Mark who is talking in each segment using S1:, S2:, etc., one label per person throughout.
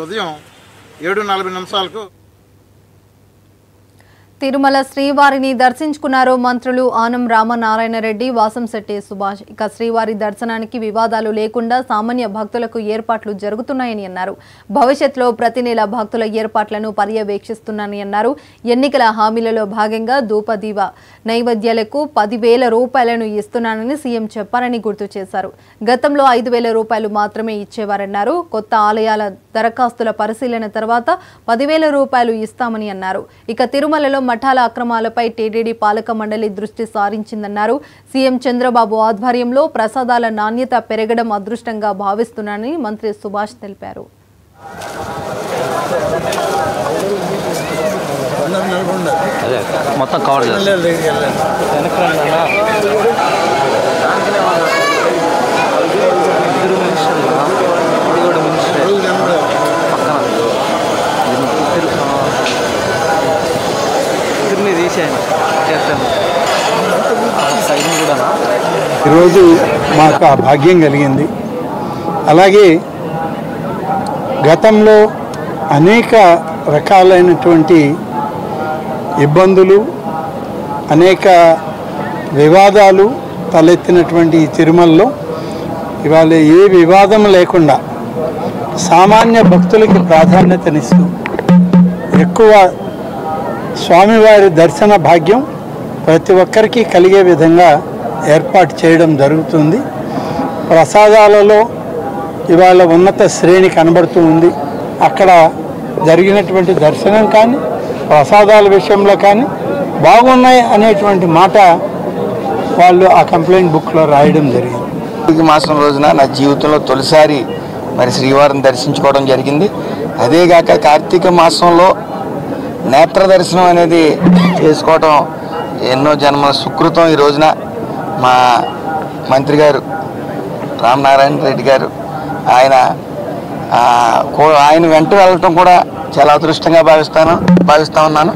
S1: ఉదయం 7:40
S2: తిరుమల శ్రీవారిని దర్శించుకున్నారు మంత్రులు ఆనం రామనారాయణ రెడ్డి, వాసంశెట్టి సుభాష్. ఇక శ్రీవారి దర్శనానికి వివాదాలు లేకుండా సామాన్య భక్తులకు ఏర్పాట్లు జరుగుతున్నాయని అన్నారు. భవిష్యత్తులో ప్రతి నెల భక్తుల ఏర్పాట్లను పర్యవేక్షిస్తున్నానని అన్నారు. ఎన్నికల హామీలలో భాగంగా ధూపదీప నైవేద్యాలకు 10,000 రూపాయలను ఇస్తున్నానని సీఎం చెప్పారని గుర్తు చేశారు. గతంలో 5,000 రూపాయలు మాత్రమే ఇచ్చేవారన్నారు. కొత్త ఆలయాల దరఖాస్తుల పరిశీలన తర్వాత 10,000 రూపాయలు ఇస్తామని అన్నారు. ఇక తిరుమలలో మఠాల అక్రమాలపై టీటీడీ పాలక మండలి దృష్టి సారించిందన్నారు. సీఎం చంద్రబాబు ఆధ్వర్యంలో ప్రసాదాల నాణ్యత పెరగడం అదృష్టంగా భావిస్తున్నానని మంత్రి సుభాష్ తెలిపారు.
S3: ఈరోజు మాకు ఆ భాగ్యం కలిగింది. అలాగే గతంలో అనేక రకాలైనటువంటి ఇబ్బందులు, అనేక వివాదాలు తలెత్తినటువంటి తిరుమలలో ఇవాళ ఏ వివాదం లేకుండా సామాన్య భక్తులకి ప్రాధాన్యతనిస్తూ ఎక్కువ స్వామివారి దర్శన భాగ్యం ప్రతి ఒక్కరికి కలిగే విధంగా ఏర్పాటు చేయడం జరుగుతుంది. ప్రసాదాలలో ఇవాళ ఉన్నత శ్రేణి కనబడుతూ ఉంది. అక్కడ జరిగినటువంటి దర్శనం కానీ ప్రసాదాల విషయంలో కానీ బాగున్నాయి అనేటువంటి మాట వాళ్ళు ఆ కంప్లైంట్ బుక్లో రాయడం జరిగింది.
S4: కార్తీక మాసం రోజున నా జీవితంలో తొలిసారి శ్రీవారిని దర్శించుకోవడం జరిగింది. అదేగాక కార్తీక మాసంలో నేత్ర దర్శనం అనేది చేసుకోవడం ఎన్నో జన్మల సుకృతం. ఈ రోజున మా మంత్రి గారు రామనారాయణ రెడ్డి గారు ఆయన వెంట వెళ్ళటం కూడా చాలా అదృష్టంగా భావిస్తూ ఉన్నాను.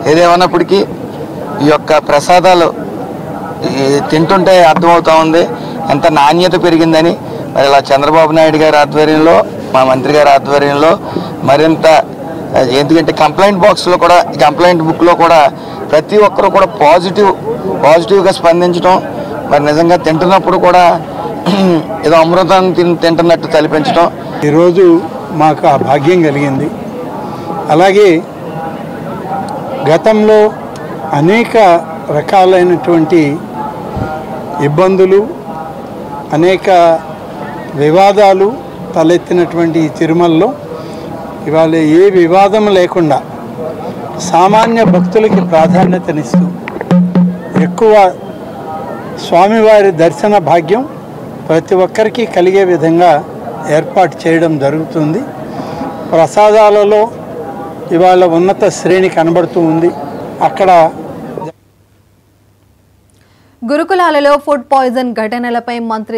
S4: ఏదేమన్నప్పటికీ ఈ యొక్క ప్రసాదాలు తింటుంటే అర్థమవుతూ ఉంది ఎంత నాణ్యత పెరిగిందని. మరి ఇలా చంద్రబాబు నాయుడు గారి ఆధ్వర్యంలో, మా మంత్రి గారి ఆధ్వర్యంలో మరింత, ఎందుకంటే కంప్లైంట్ బాక్స్లో కూడా, కంప్లైంట్ బుక్లో కూడా ప్రతి ఒక్కరు కూడా పాజిటివ్గా స్పందించడం, మరి నిజంగా తింటున్నప్పుడు కూడా ఏదో అమృతాన్ని తింటున్నట్టు తలపించడం.
S3: ఈరోజు మాకు ఆ భాగ్యం కలిగింది. అలాగే గతంలో అనేక రకాలైనటువంటి ఇబ్బందులు, అనేక వివాదాలు తలెత్తినటువంటి తిరుమలలో ఇవాళ ఏ వివాదం లేకుండా సామాన్య భక్తులకి ప్రాధాన్యతనిస్తూ ఎక్కువ స్వామివారి దర్శన భాగ్యం ప్రతి ఒక్కరికి కలిగే విధంగా ఏర్పాటు చేయడం జరుగుతుంది. ప్రసాదాలలో ఇవాళ ఉన్నత శ్రేణి కనబడుతూ ఉంది. అక్కడ
S2: గురుకులాలలో ఫుడ్ పాయిజన్ ఘటనలపై మంత్రి